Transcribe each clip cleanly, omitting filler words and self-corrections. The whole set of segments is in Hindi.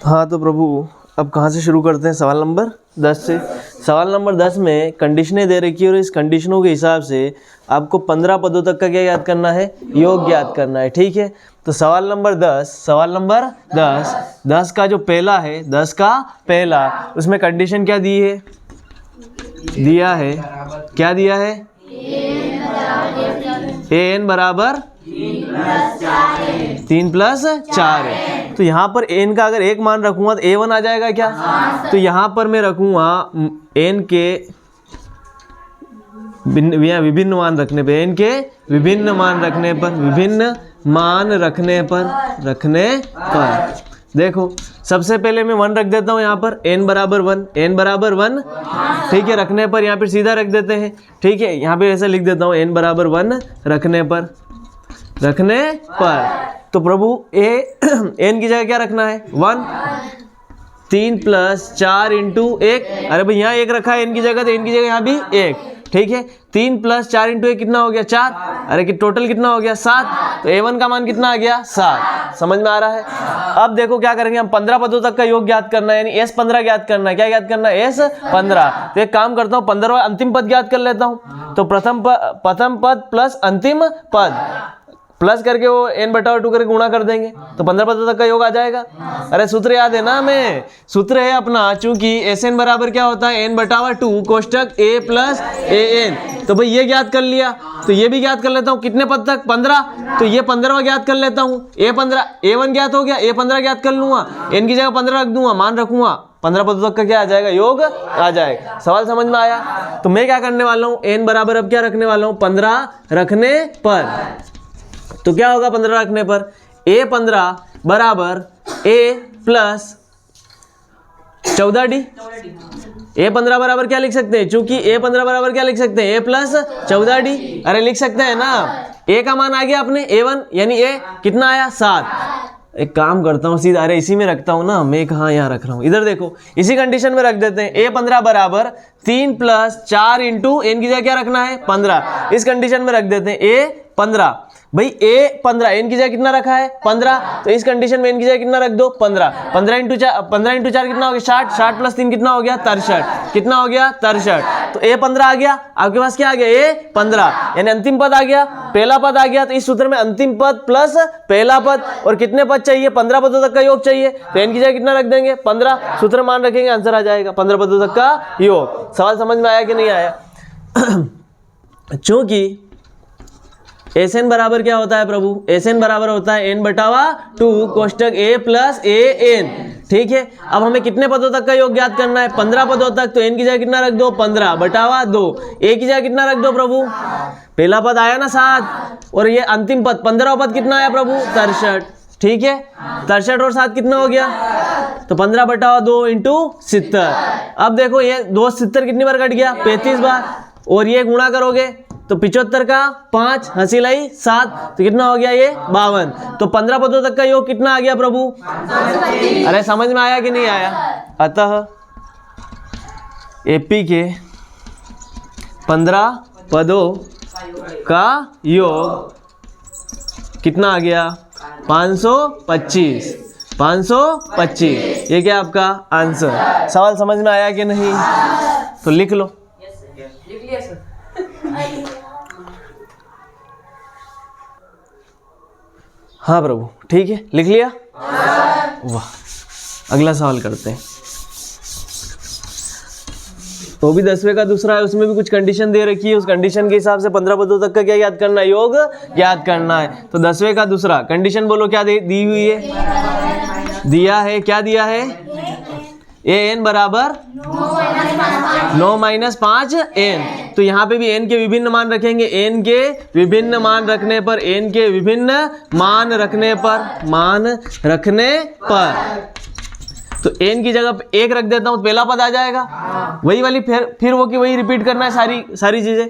हाँ तो प्रभु अब कहाँ से शुरू करते हैं? सवाल नंबर 10 से। सवाल नंबर 10 में कंडीशनें दे रखी है और इस कंडीशनों के हिसाब से आपको 15 पदों तक का क्या याद करना है? योग याद करना है। ठीक है, तो सवाल नंबर 10 का जो पहला है, 10 का पहला, उसमें कंडीशन क्या दी है? दिया है, क्या दिया है? an बराबर 3 + 4 है। तो यहाँ पर n का अगर एक मान रखूंगा तो a1 आ जाएगा क्या? तो यहाँ पर मैं रखूंगा n के विभिन्न मान रखने पे, n के विभिन्न मान रखने पर देखो सबसे पहले मैं 1 रख देता हूँ यहाँ पर, n बराबर 1, ठीक है, रखने पर यहाँ पे सीधा रख देते हैं। ठीक है, यहाँ पे ऐसा लिख देता हूँ n बराबर 1 रखने पर तो प्रभु n की जगह क्या रखना है? 1। 3 + 4 × 1, अरे भाई यहाँ 1 रखा है n की जगह, तो n की जगह यहाँ भी 1। ठीक है, 3 + 4 × 1 कितना हो गया? 4। अरे कि टोटल कितना हो गया? 7। तो a1 का मान कितना आ गया? 7। समझ में आ रहा है? अब देखो क्या करेंगे हम, 15 पदों तक का योग ज्ञात करना है, यानी S15 ज्ञात करना है। क्या ज्ञात करना है? S15। तो एक काम करता हूँ, 15वां अंतिम पद ज्ञात कर लेता हूँ। तो प्रथम पद प्लस अंतिम पद प्लस करके वो n/2 करके गुणा कर देंगे, तो 15 पदों तक का योग आ जाएगा। अरे सूत्र याद है ना? हमें सूत्र है अपना, चूंकि Sn बराबर क्या होता है? n/2 कोष्टक a + an। तो भाई ये ज्ञात कर लिया, तो ये भी ज्ञात कर लेता हूँ। कितने पद तक? 15। तो ये 15वां ज्ञात कर लेता हूँ। a1 ज्ञात हो गया, a15 ज्ञात कर लूंगा, n की जगह 15 रख दूंगा, मान रखूंगा, 15 पदों तक का क्या आ जाएगा? योग आ जाएगा। सवाल समझ में आया? तो मैं क्या करने वाला हूँ, n बराबर अब क्या रखने वाला हूँ? 15 रखने पर। तो क्या होगा 15 रखने पर? a15 बराबर a + 14d। a15 बराबर क्या लिख सकते हैं? चूंकि a15 बराबर क्या लिख सकते हैं? a + 14d। अरे लिख सकते हैं ना? a का मान आ गया अपने a1, यानी a कितना आया? 7। एक काम करता हूँ सीधा, अरे इसी में रखता हूँ ना, मैं कहाँ यहाँ रख रहा हूँ, इधर देखो, इसी कंडीशन में रख देते हैं। a15 बराबर 3 + 4 × n की जगह क्या रखना है? 15। इस कंडीशन में रख देते हैं a15। भाई a15, n की जगह कितना रखा है? 15। तो इस कंडीशन में n की जगह कितना रख दो? 15। 15 × 4 कितना हो गया? 60। 60 + 3 कितना हो गया? 63। कितना हो गया? 63। तो a15 आ गया। आपके पास क्या आ गया? a15, यानी अंतिम पद आ गया, पहला पद आ गया। तो इस सूत्र में अंतिम पद प्लस पहला पद, और कितने पद चाहिए? 15 पदों तक का योग चाहिए। तो n की जगह कितना रख देंगे? 15। सूत्र मान रखेंगे, आंसर आ जाएगा 15 पदों तक का योग। सवाल समझ में आया कि नहीं आया? चूंकि Sn बराबर क्या होता है प्रभु? Sn बराबर होता है n/2 कोष्टक a + an। ठीक है, अब हमें कितने पदों तक का योग ज्ञात करना है? 15 पदों तक। तो n की जगह कितना रख दो? 15/2। a की जगह कितना रख दो प्रभु? पहला पद आया ना 7, और ये अंतिम पद 15वां पद कितना आया प्रभु? 63। ठीक है, 63 और 7 कितना हो गया? तो 15/2 × 70। अब देखो ये 2 70 कितनी बार कट गया? 35 बार। और ये गुणा करोगे तो 75 का 5, हंसी लाई 7, तो कितना हो गया? ये 52। तो 15 पदों तक का योग कितना आ गया प्रभु? अरे समझ में आया कि नहीं आया? अतः एपी के 15 पदों का योग कितना आ गया? 525। 525, ये क्या आपका आंसर? सवाल समझ में आया कि नहीं? तो लिख लो। लिख लिया सर। हाँ प्रभु, ठीक है, लिख लिया? वाह, अगला सवाल करते हैं। तो भी 10वें का दूसरा है, उसमें भी कुछ कंडीशन दे रखी है। उस कंडीशन के हिसाब से 15 पदों तक का क्या याद करना है? योग याद करना है। तो 10वें का दूसरा कंडीशन बोलो, क्या दी हुई है? दिया है, क्या दिया है? an बराबर 9 - 5 n। तो यहाँ पे भी n के विभिन्न मान रखेंगे। n के विभिन्न मान रखने पर, n के विभिन्न मान रखने पर तो n की जगह 1 रख देता हूँ, तो पहला पद आ जाएगा। वही वाली फिर वो की वही रिपीट करना है सारी चीजें।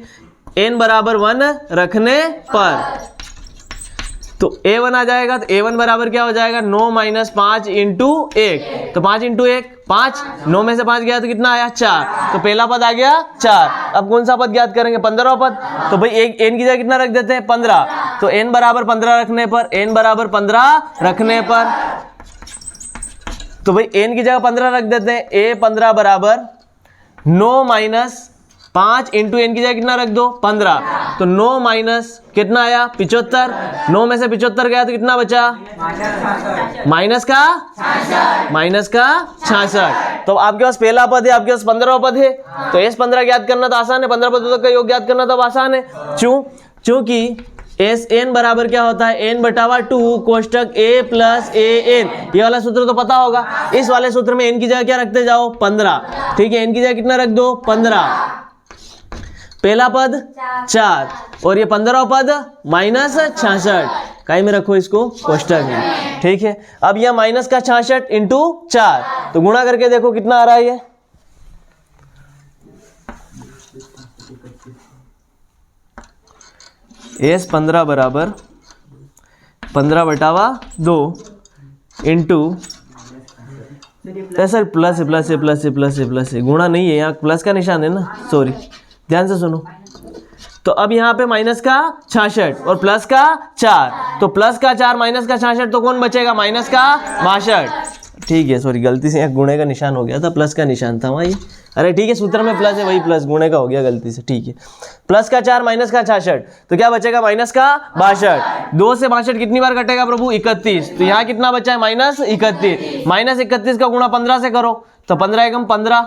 n बराबर 1 रखने पर तो a1 आ जाएगा। तो a1 बराबर क्या हो जाएगा? 9 - 5 × 1। तो 5 × 1 5, 9 में से 5 गया तो कितना आया? 4। तो पहला पद आ गया 4। अब कौन सा पद ज्ञात करेंगे? 15वां पद। तो भाई एक n की जगह कितना रख देते हैं? 15। तो n बराबर 15 रखने पर, n बराबर 15 रखने पर तो भाई n की जगह 15 रख देते हैं। a 15 बराबर 9 माइनस 5 इंटू एन की जगह कितना रख दो 15, तो 9 माइनस कितना आया 75, 9 में से 75 गया तो कितना बचा माइनस का 66। तो आपके पास पहला पद है, आपके पास 15वां पद है, तो एस 15 ज्ञात करना तो आसान है, 15 पदों तक का योग ज्ञात करना तो आसान है। चूंकि एस एन बराबर क्या होता है n बटावा 2 कोष्टक a प्लस ए एन, ये वाला सूत्र तो पता होगा। इस वाले सूत्र में n की जगह क्या रखते जाओ 15, ठीक है, n की जगह कितना रख दो 15, पहला पद 4 और ये 15वां पद माइनस 66, काई में रखो इसको कोष्टक में, ठीक है। अब यह माइनस का 66 इंटू 4, तो गुणा करके देखो कितना आ रहा है ये, एस 15 बराबर 15 बटावा 2 इंटू सर प्लस है, गुणा नहीं है, यहाँ प्लस का निशान है ना, सॉरी, ध्यान से सुनो। तो अब यहाँ पे माइनस का 66 और प्लस का 4, तो प्लस का 4 माइनस का 66, तो कौन बचेगा माइनस का 62, ठीक है, सॉरी गलती से गुणे का निशान हो गया था, प्लस का निशान था वहाँ ये, अरे ठीक है, सूत्र में प्लस है, वही प्लस गुणे का हो गया गलती से, ठीक है। प्लस का 4 माइनस का 66, तो क्या बचेगा माइनस का 62, 2 से 62 कितनी बार कटेगा प्रभु 31, तो यहाँ कितना बचा है माइनस 31, माइनस 31 का गुणा 15 से करो, तो 15 एकम 15,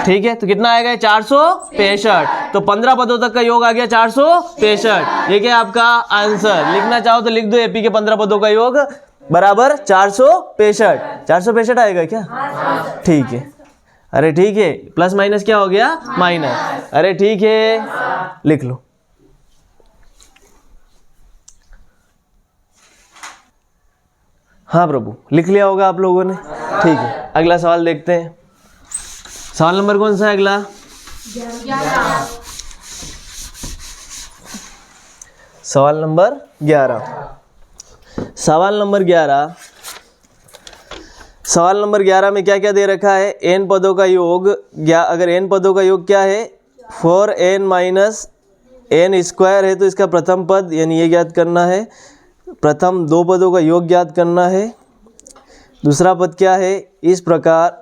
ठीक है, तो कितना आएगा 465, तो 15 पदों तक का योग आ गया 465, ये क्या आपका आंसर, लिखना चाहो तो लिख दो, एपी के 15 पदों का योग बराबर 465 आएगा क्या, ठीक है, अरे ठीक है, प्लस माइनस क्या हो गया माइनस, अरे ठीक है, लिख लो। हाँ प्रभु लिख लिया होगा आप लोगों ने, ठीक है। अगला सवाल देखते हैं, सवाल नंबर कौन सा है अगला, 11। सवाल नंबर 11। सवाल नंबर 11, सवाल नंबर 11 में क्या क्या दे रखा है, n पदों का योग, अगर n पदों का योग क्या है 4n माइनस n स्क्वायर है, तो इसका प्रथम पद यानी ये ज्ञात करना है, प्रथम 2 पदों का योग ज्ञात करना है, दूसरा पद क्या है इस प्रकार,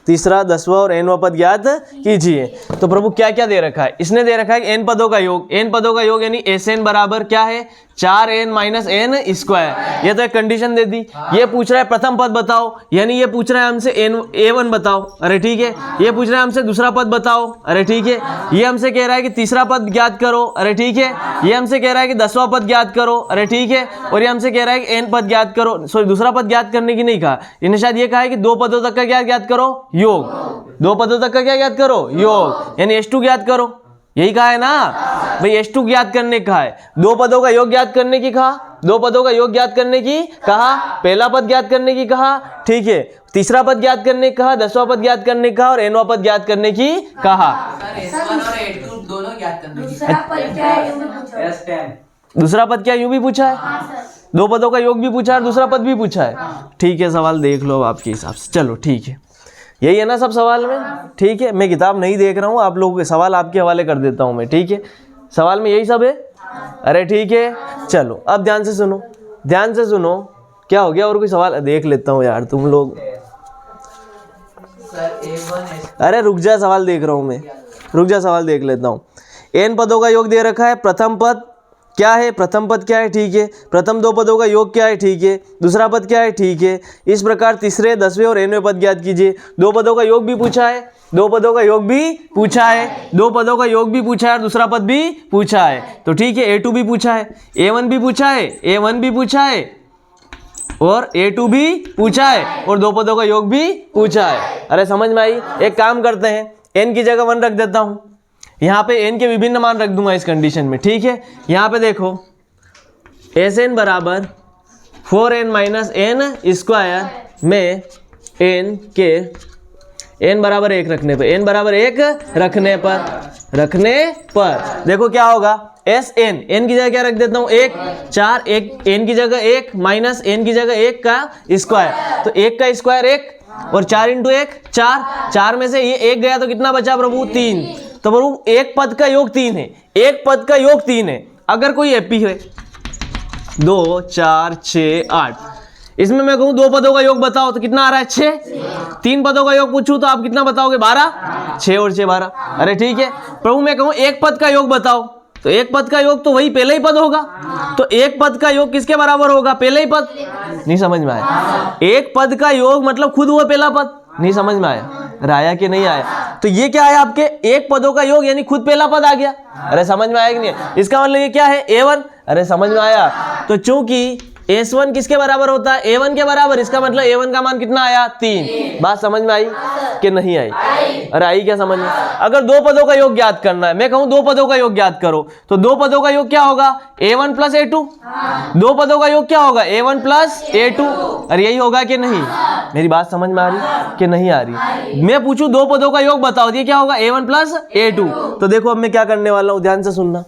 तीसरा 10वां और nवां पद ज्ञात कीजिए। तो प्रभु क्या क्या दे रखा है, इसने दे रखा है n पदों का योग, n पदों का योग यानी Sn बराबर क्या है 4n माइनस n स्क्वायर, ये तो एक कंडीशन दे दी। ये पूछ रहा है प्रथम पद बताओ, यानी ये पूछ रहा है हमसे a1 बताओ, अरे ठीक है, ये पूछ रहा है हमसे दूसरा पद बताओ, अरे ठीक है, ये हमसे कह रहा है कि तीसरा पद ज्ञात करो, अरे ठीक है, ये हमसे कह रहा है कि 10वां पद ज्ञात करो, अरे ठीक है, और ये हमसे कह रहा है कि n पद ज्ञात करो, सॉरी दूसरा पद ज्ञात करने की नहीं कहा, इन्हें शायद ये कहा है कि 2 पदों तक का क्या ज्ञात करो योग, 2 पदों तक का क्या ज्ञात करो योग, यानी h2 ज्ञात करो, यही कहा है ना भाई, h2 ज्ञात करने कहा है, 2 पदों का योग ज्ञात करने की कहा, 2 पदों का योग ज्ञात करने की कहा, पहला पद ज्ञात करने की कहा, ठीक है, तीसरा पद ज्ञात करने की कहा, 10वां पद ज्ञात करने की कहा और nवां पद ज्ञात करने की कहा। S1 और S2 दोनों ज्ञात करने की। दूसरा पद क्या है यूं भी पूछा है। दूसरा पद क्या यूं भी पूछा है, 2 पदों का योग भी पूछा है और दूसरा पद भी पूछा है, ठीक है, सवाल देख लो आपके हिसाब से, चलो ठीक है, यही है ना सब सवाल में, ठीक है, मैं किताब नहीं देख रहा हूँ, आप लोगों के सवाल आपके हवाले कर देता हूँ मैं, ठीक है, सवाल में यही सब है, अरे ठीक है, चलो अब ध्यान से सुनो, ध्यान से सुनो, क्या हो गया और कोई सवाल देख लेता हूँ यार तुम लोग, अरे रुक जा, सवाल देख रहा हूँ मैं, रुक जा, सवाल देख लेता हूँ। n पदों का योग दे रखा है, प्रथम पद क्या है, प्रथम पद क्या है, ठीक है, प्रथम 2 पदों का योग क्या है, ठीक है, दूसरा पद क्या है, ठीक है, इस प्रकार तीसरे 10वें और nवें पद ज्ञात कीजिए। 2 पदों का योग भी पूछा है, 2 पदों का योग भी पूछा है, 2 पदों का योग भी पूछा है और दूसरा पद भी पूछा है, तो ठीक है, a2 भी पूछा है, a1 भी पूछा है, a1 भी पूछा है और a2 भी पूछा है और 2 पदों का योग भी पूछा है। अरे समझ में आई, एक काम करते हैं, n की जगह 1 रख देता हूँ, यहाँ पे n के विभिन्न मान रख दूंगा इस कंडीशन में, ठीक है, यहाँ पे देखो Sn बराबर 4n माइनस n स्क्वायर में n के n बराबर 1 रखने पर, n बराबर 1 रखने पर देखो क्या होगा, Sn, n की जगह क्या रख देता हूँ 1, 4, 1 n की जगह 1 माइनस n की जगह 1 का स्क्वायर, तो 1 का स्क्वायर 1 और 4 इंटू 1 4, 4 में से ये 1 गया तो कितना बचा प्रभु 3, तो प्रभु एक पद का योग 3 है, एक पद का योग 3 है, अगर कोई एपी है 2 4 6 8, इसमें मैं कहूँ 2 पदों का योग बताओ तो कितना आ रहा है 6। 3 पदों का योग पूछूं तो आप कितना बताओगे 12। 6 और 6 12। अरे ठीक है प्रभु मैं कहूँ एक पद का योग बताओ तो एक पद का योग तो वही पहले ही पद होगा। तो एक पद का योग किसके बराबर होगा? पहले ही पद। नहीं समझ में आया? एक पद का योग मतलब खुद वो पहला पद। नहीं समझ में आया? आया कि नहीं आया? तो ये क्या है आपके एक पदों का योग यानी खुद पहला पद आ गया। अरे समझ में आया कि नहीं? इसका मतलब ये क्या है A1। अरे समझ में आया? तो चूंकि S1 किसके बराबर होता है? A1 के बराबर। इसका मतलब A1 का मान कितना आया? 3। बात समझ में आई कि नहीं आई? अरे आई क्या समझ में? अगर 2 पदों का योग ज्ञात करना है, मैं कहूं 2 पदों का योग ज्ञात करो तो 2 पदों का योग क्या होगा? A1 plus A2। 2 पदों का योग क्या होगा? A1 plus A2। अरे यही होगा कि नहीं? मेरी बात समझ में आ रही कि नहीं आ रही? मैं पूछूं 2 पदों का योग बताओ, ये क्या होगा? A1 plus A2। तो देखो अब मैं क्या करने वाला हूं, ध्यान से सुनना।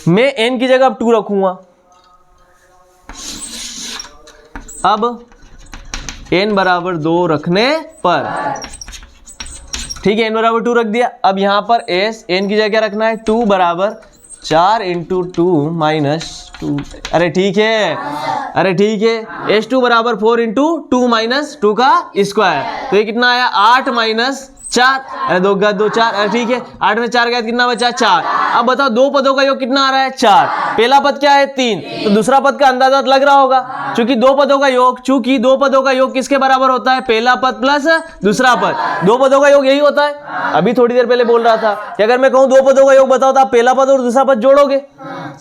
मैं n की जगह अब 2 रखूंगा। अब n बराबर 2 रखने पर, ठीक है, n बराबर 2 रख दिया। अब यहां पर s n की जगह क्या रखना है? 2 बराबर 4 इंटू 2 माइनस 2। अरे ठीक है, अरे ठीक है। S2 बराबर 4 इंटू 2 माइनस 2 का स्क्वायर। तो ये कितना आया? 8 माइनस 4। अरे 2 का 2 4। अरे ठीक है, 8 में 4 गया कितना बचा? 4। अब बताओ 2 पदों का योग कितना आ रहा है? 4। पहला पद क्या है? 3। तो दूसरा पद का अंदाजा लग रहा होगा। चूंकि 2 पदों का योग किसके बराबर होता है? पहला पद प्लस दूसरा पद। 2 पदों का योग यही होता है। अभी थोड़ी देर पहले बोल रहा था कि अगर मैं कहूँ 2 पदों का योग बताओ तो आप पहला पद और दूसरा पद जोड़ोगे।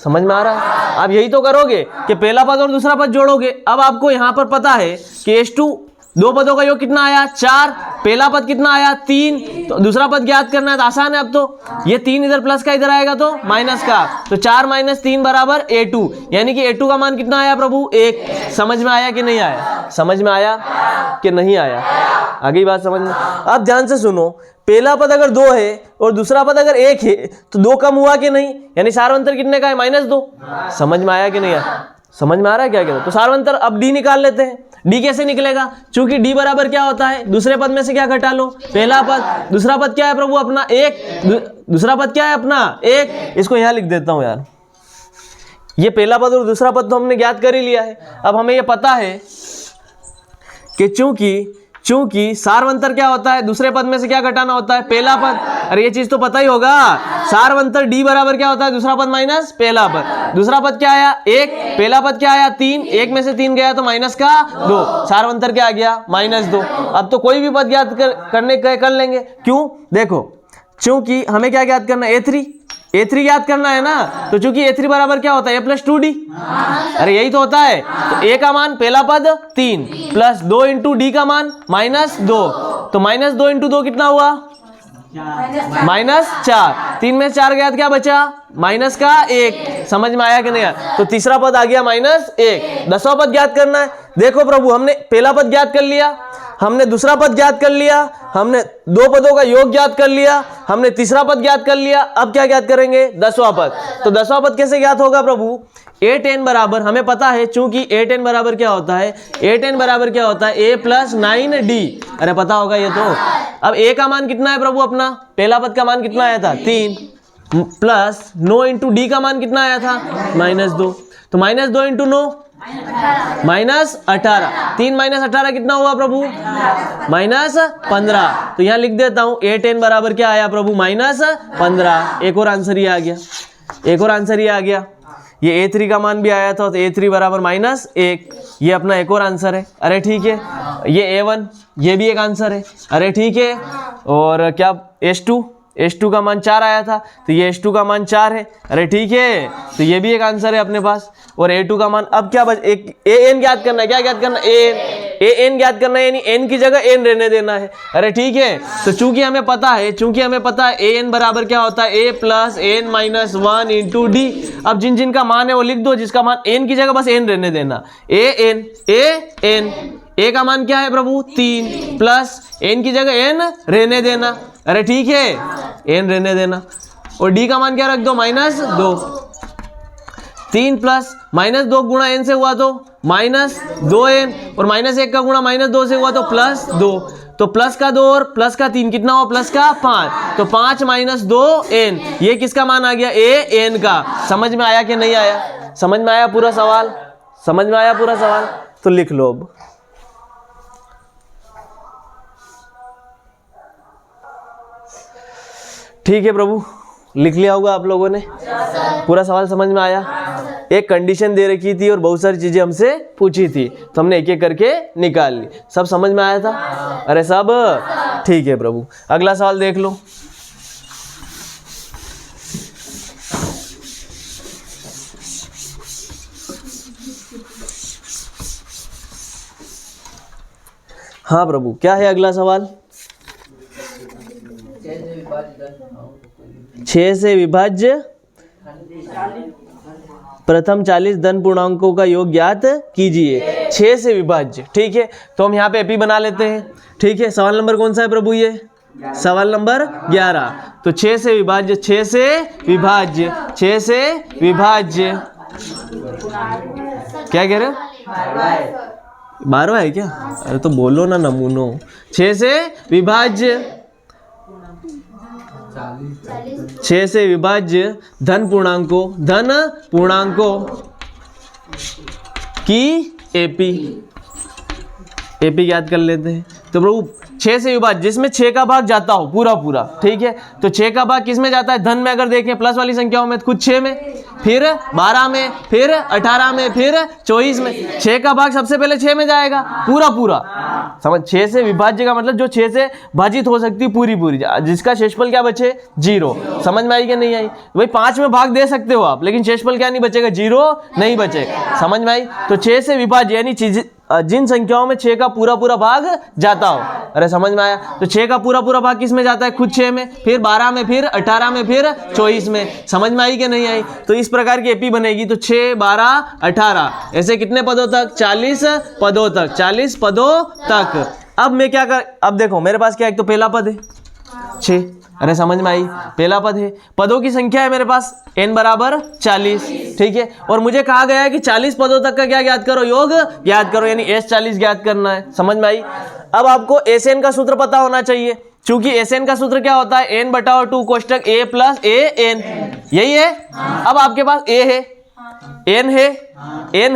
समझ में आ रहा है? आप यही तो करोगे कि पहला पद और दूसरा पद जोड़ोगे। अब आपको यहां पर पता है कि S2 2 पदों का योग कितना आया? 4। पहला पद कितना आया? 3। तो दूसरा पद ज्ञात करना है तो आसान है। अब तो ये 3 इधर प्लस का इधर आएगा तो माइनस का। तो 4 माइनस 3 बराबर A2, यानी कि A2 का मान कितना आया प्रभु? 1। समझ में आया कि नहीं आया? समझ में आया कि नहीं आया? आगे बात समझ में। अब ध्यान से सुनो, पहला पद अगर 2 है और दूसरा पद अगर 1 है तो 2 कम हुआ कि नहीं? यानी सार्वंतर कितने का है? -2। समझ में आया कि नहीं आया? समझ में आ रहा है क्या कह रहे? तो सार्वंतर अब D निकाल लेते हैं। D कैसे निकलेगा? चूंकि D बराबर क्या होता है? दूसरे पद में से क्या घटा लो? पहला पद। दूसरा पद क्या है प्रभु अपना? 1। दूसरा पद क्या है अपना? 1। इसको यहां लिख देता हूं यार। ये पहला पद और दूसरा पद तो हमने ज्ञात कर ही लिया है। अब हमें ये पता है कि चूंकि सार्वंतर क्या होता है? दूसरे पद में से क्या घटाना होता है? पहला पद। अरे ये चीज तो पता ही होगा। सार्वंतर D बराबर क्या होता है? दूसरा पद माइनस पहला पद। दूसरा पद क्या आया? 1। पहला पद क्या आया? 3। 1 में से 3 गया तो माइनस का 2। सार्वंतर क्या आ गया? -2। अब तो कोई भी पद ज्ञात करने कर लेंगे। क्यों? देखो, चूंकि हमें क्या ज्ञात करना है? A3 ज्ञात करना है ना। तो चूंकि A3 बराबर क्या होता है? A plus 2D। अरे यही तो होता है। तो A का मान पहला पद 3 प्लस 2 इंटू D का मान -2। तो -2 इंटू 2 कितना हुआ? -4। 3 में 4 गया तो क्या बचा? माइनस का 1। समझ में आया कि नहीं आया? तो तीसरा पद आ गया -1। 10वां पद ज्ञात करना है। देखो प्रभु, हमने पहला पद ज्ञात कर लिया, हमने दूसरा पद ज्ञात कर लिया, हमने 2 पदों का योग ज्ञात कर लिया, हमने तीसरा पद ज्ञात कर लिया। अब क्या ज्ञात करेंगे? 10वां पद। तो 10वां पद कैसे ज्ञात होगा प्रभु? A10 बराबर, हमें पता है चूंकि A10 बराबर क्या होता है? A10 बराबर क्या होता है? A plus 9D। अरे पता होगा ये तो। अब A का मान कितना है प्रभु अपना? पहला पद का मान कितना आया था? 3 प्लस 9 इंटू D का मान कितना आया था? -2। तो -2 इंटू 9 -18। 3 माइनस 18 कितना हुआ प्रभु? -15। तो यहां लिख देता हूं A10 बराबर क्या आया प्रभु? -15। एक और आंसर ये आ गया। एक और आंसर ये आ गया। ये A3 का मान भी आया था तो A3 बराबर -1। ये अपना एक और आंसर है। अरे ठीक है। ये A1, ये भी एक आंसर है। अरे ठीक है। और क्या S2 का मान 4 आया था तो ये S2 का मान 4 है। अरे ठीक है। तो ये भी एक आंसर है अपने पास। और A2 का मान अब क्या बच? एक AN ज्ञात करना है। क्या ज्ञात करना है? AN ज्ञात करना है, यानी N की जगह N रहने देना है। अरे ठीक है। तो चूंकि हमें पता है AN बराबर क्या होता है? A plus N minus 1 into D। अब जिन का मान है वो लिख दो, जिसका मान N की जगह बस N रहने देना। AN A का मान क्या है प्रभु? 3 प्लस N की जगह N रहने देना। अरे ठीक है, N रहने देना। और D का मान क्या रख दो? -2। 3 प्लस -2 गुणा N से हुआ तो -2N, और -1 का गुणा -2 से हुआ तो +2। तो प्लस का 2 और प्लस का 3 कितना हुआ, प्लस का 5, तो 5 माइनस 2 n, ये किसका मान आ गया, a n का। समझ में आया कि नहीं आया, समझ में आया पूरा सवाल, समझ में आया पूरा सवाल, तो लिख लो अब। ठीक है प्रभु, लिख लिया होगा आप लोगों ने, पूरा सवाल समझ में आया। एक कंडीशन दे रखी थी और बहुत सारी चीजें हमसे पूछी थी, तो हमने एक एक करके निकाल ली। सब समझ में आया था, अरे सब ठीक है प्रभु। अगला सवाल देख लो। हाँ प्रभु, क्या है अगला सवाल। 6 से विभाज्य प्रथम 40 धन पूर्णांकों का योग ज्ञात कीजिए। 6 से विभाज्य, ठीक है, तो हम यहाँ पे एपी बना लेते हैं। ठीक है, सवाल नंबर कौन सा है प्रभु, ये सवाल नंबर 11। तो 6 से विभाज्य, 6 से विभाज्य, 6 से विभाज्य, क्या कह रहे हो, 12 है क्या, अरे तो बोलो ना नमूनो। 6 से विभाज्य, 6 से विभाज्य धन पूर्णांकों की एपी ज्ञात कर लेते हैं। तो प्रभु 6 से विभाज्य जिसमें 6 का भाग जाता हो पूरा पूरा, ठीक है, तो 6 का भाग किस में जाता है, धन में अगर देखें प्लस वाली संख्याओं में, खुद 6 में, फिर 12 में, फिर 18 में, फिर 24 में। 6 का भाग सबसे पहले 6 में जाएगा पूरा पूरा, समझ। 6 से विभाज्य का मतलब जो 6 से भाजित हो सकती है पूरी पूरी, जिसका शेषफल क्या बचे, 0। समझ में आई कि नहीं आई, भाई 5 में भाग दे सकते हो आप, लेकिन शेषफल क्या नहीं बचेगा, 0 नहीं बचेगा। समझ में आई। तो 6 से विभाज्य यानी जिन संख्याओं में 6 का पूरा पूरा भाग जाता हो, अरे समझ में आया। तो 6 का पूरा पूरा भाग किस में जाता है, खुद 6 में, फिर 12 में, फिर 18 में, फिर 24 में। समझ में आई कि नहीं आई। तो इस प्रकार की एपी बनेगी। तो 6, 12, 18 ऐसे कितने पदों तक, 40 पदों तक, 40 पदों तक। अब मैं क्या कर, अब देखो मेरे पास क्या, एक तो पहला पद है 6, अरे समझ में आई, पहला पद है, पदों की संख्या है मेरे पास n बराबर 40, ठीक है, और मुझे कहा गया है कि 40 पदों तक का क्या ज्ञात करो, योग ज्ञात करो, यानी S40 ज्ञात करना है। समझ में आई। अब आपको SN का सूत्र पता होना चाहिए, क्योंकि SN का सूत्र क्या होता है, n/2 कोष्टक a प्लस an, यही है। अब आपके पास a है, n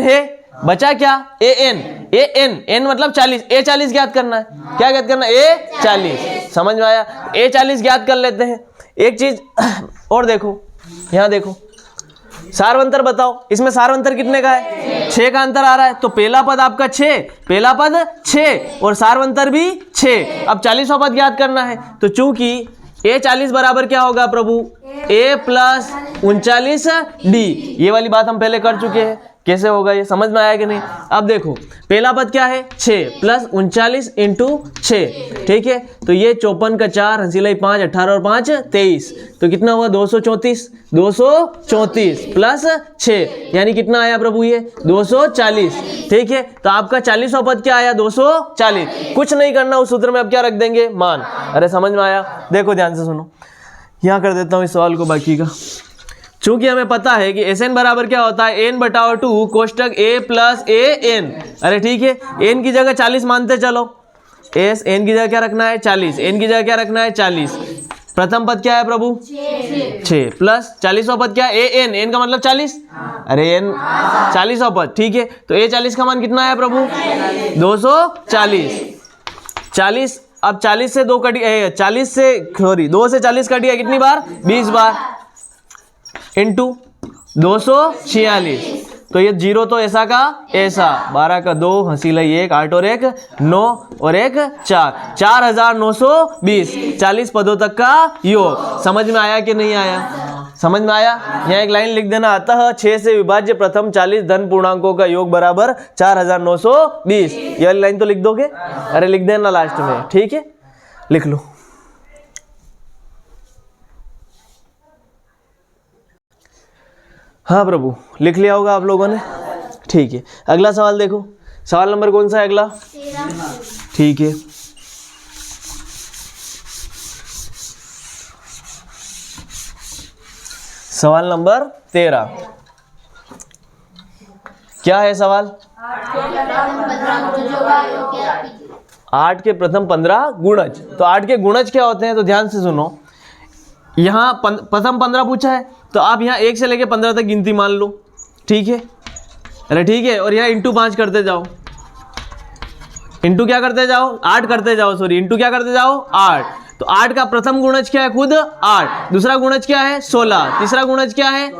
है, बचा क्या, an मतलब 40, a40 ज्ञात करना है। क्या ज्ञात करना है, a40। समझ में आया, a40 ज्ञात कर लेते हैं। एक चीज और देखो, यहाँ देखो, सारवंतर बताओ, इसमें सारवंतर कितने का है, 6 का अंतर आ रहा है। तो पहला पद आपका 6, पहला पद 6 और सारवंतर भी 6। अब 40वां पद ज्ञात करना है। तो चूंकि a40 बराबर क्या होगा प्रभु, a प्लस 39d, ये वाली बात हम पहले कर चुके हैं। कैसे होगा ये, समझ में आया कि नहीं। अब देखो पहला पद क्या है, 6 प्लस 39 इंटू 6, ठीक है, तो ये 54 का 4, हंसीलाई 5, 18 और 5 23, तो कितना हुआ 234, 234 प्लस 6 यानी कितना आया प्रभु, ये 240, ठीक है। तो आपका 40वां पद क्या आया, 240। कुछ नहीं करना, उस सूत्र में अब क्या रख देंगे, मान। अरे समझ में आया। देखो ध्यान से सुनो, यहाँ कर देता हूँ इस सवाल को बाकी का। चूंकि हमें पता है कि SN बराबर क्या होता है, n/2 कोष्टक a प्लस an, अरे ठीक है, n की जगह 40 मानते चलो, n की जगह क्या रखना है, 40, n की जगह क्या रखना है, 40। प्रथम पद क्या है प्रभु, 6 प्लस 40वां पद क्या है, an का मतलब 40, अरे n 40वां पद, ठीक है। तो a40 का मान कितना है प्रभु, 240, 40। अब 40 से 2 कटी, 40 से सॉरी 2 से 40 कटिया कितनी बार, 20 बार, इंटू 246, तो ये 0 तो ऐसा का ऐसा, 12 का 2, हंसीलाई 1, 8 और 1 9 और 1 4, 4920, 40 पदों तक का योग। समझ में आया कि नहीं आया, समझ में आया। यहाँ एक लाइन लिख देना, अतः 6 से विभाज्य प्रथम 40 धन पूर्णांकों का योग बराबर 4920, ये वाली लाइन तो लिख दोगे, अरे लिख देना लास्ट में, ठीक है, लिख लो। हाँ प्रभु, लिख लिया होगा आप लोगों ने, ठीक है। अगला सवाल देखो, सवाल नंबर कौन सा है अगला, ठीक है। सवाल नंबर 13, क्या है सवाल, 8 के प्रथम 15 गुणज। तो 8 के गुणज क्या होते हैं, तो ध्यान से सुनो। यहाँ प्रथम 15 पूछा है, तो आप यहाँ 1 से लेके 15 तक गिनती मान लो, ठीक है। अरे ठीक है, और यहाँ इंटू 5 करते जाओ, इंटू क्या करते जाओ, 8 करते जाओ, सॉरी इंटू क्या करते जाओ, 8। तो 8 का प्रथम गुणज क्या है, खुद 8, दूसरा गुणज क्या है 16, तीसरा गुणज क्या है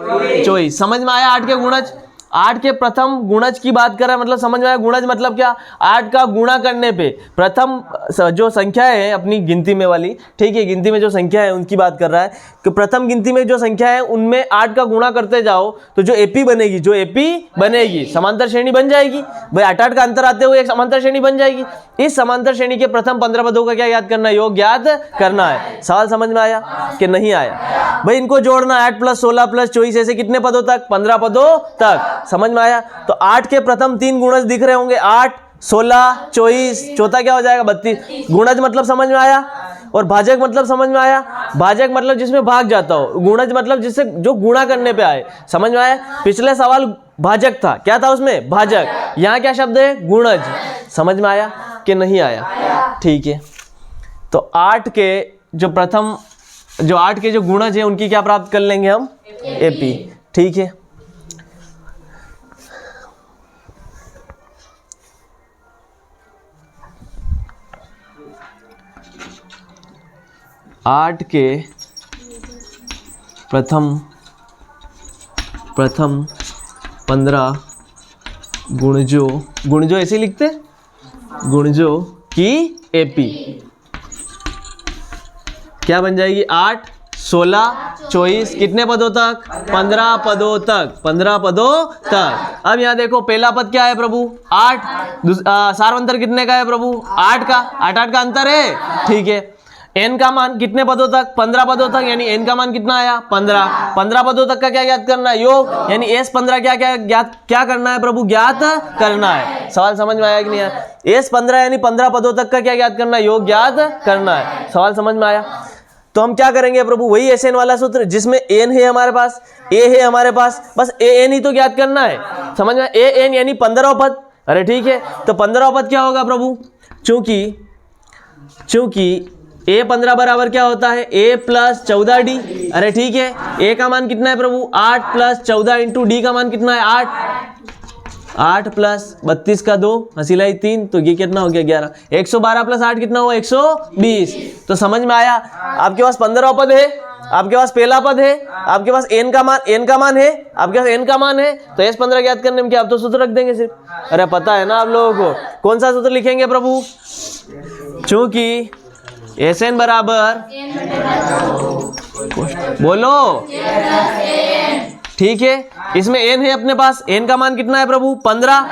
24। समझ में आया 8 के गुणज। 8 के प्रथम गुणज की बात कर रहा है, मतलब समझ में आया। गुणज मतलब क्या, 8 का गुणा करने पे प्रथम जो संख्या है अपनी गिनती में वाली, ठीक है, गिनती में जो संख्या है उनकी बात कर रहा है कि प्रथम गिनती में जो संख्या है उनमें 8 का गुणा करते जाओ तो जो एपी बनेगी, जो एपी बनेगी समांतर श्रेणी बन जाएगी। भाई 8 का अंतर आते हुए एक समांतर श्रेणी बन जाएगी। इस समांतर श्रेणी के प्रथम 15 पदों का क्या याद करना है, योग याद करना है। सवाल समझ में आया कि नहीं आया? भाई इनको जोड़ना, 8 + 16 + 24 ऐसे कितने पदों तक, 15 पदों तक। समझ में आया? तो 8 के प्रथम 3 गुणज दिख रहे होंगे, 8, 16, 24, चौथा क्या हो जाएगा 32। गुणज मतलब समझ में आया, और भाजक मतलब समझ में आया। भाजक मतलब जिसमें भाग जाता हो, गुणज मतलब जिससे जो गुणा करने पे आए। समझ में आया? पिछले सवाल भाजक था, क्या था उसमें, भाजक। यहाँ क्या शब्द है, गुणज। समझ में आया कि नहीं आया? ठीक है, तो 8 के जो प्रथम, जो 8 के जो गुणज है उनकी क्या प्राप्त कर लेंगे हम, एपी। ठीक है, आठ के प्रथम 15 गुणजों ऐसे लिखते, गुणजों की एपी क्या बन जाएगी, 8, 16, 24, कितने पदों तक, 15 पदों तक, 15 पदों तक। अब यहाँ देखो पहला पद क्या है प्रभु, 8, सार्वंतर कितने का है प्रभु, 8 का, 8 का अंतर है, ठीक है। n का मान कितने पदों तक, 15 पदों तक, यानी n का मान कितना आया, 15 पदों तक का क्या ज्ञात करना है, योग, यानी S15 क्या करना है प्रभु, ज्ञात करना है। सवाल समझ में आया कि नहीं आया? S15 यानी 15 पदों तक का क्या ज्ञात करना है, योग ज्ञात करना है। सवाल समझ में आया? तो हम क्या करेंगे प्रभु, वही SN वाला सूत्र जिसमें n है हमारे पास, a है हमारे पास, बस AN ही तो ज्ञात करना है। समझ में? AN यानी 15वां पद। अरे ठीक है, तो 15वां पद क्या होगा प्रभु, चूंकि A15 बराबर क्या होता है, A + 14D। अरे ठीक है, A का मान कितना है प्रभु, 8 + 14 इंटू D का मान कितना है, 8 + 32 का 2, हसीलाई 3, तो ये कितना हो गया 11। 112 + 8 कितना हुआ, 120। तो समझ में आया? आपके पास 15वां पद है, आपके पास पहला पद है, आपके पास n का मान है, आपके पास n का मान है, तो S15 ज्ञात करने में क्या आप तो सूत्र रख देंगे सिर्फ। अरे पता है ना आप लोगों को, कौन सा सूत्र लिखेंगे प्रभु, चूंकि SN बराबर, बोलो, ठीक है, इसमें n है अपने पास, n का मान कितना है प्रभु, 15,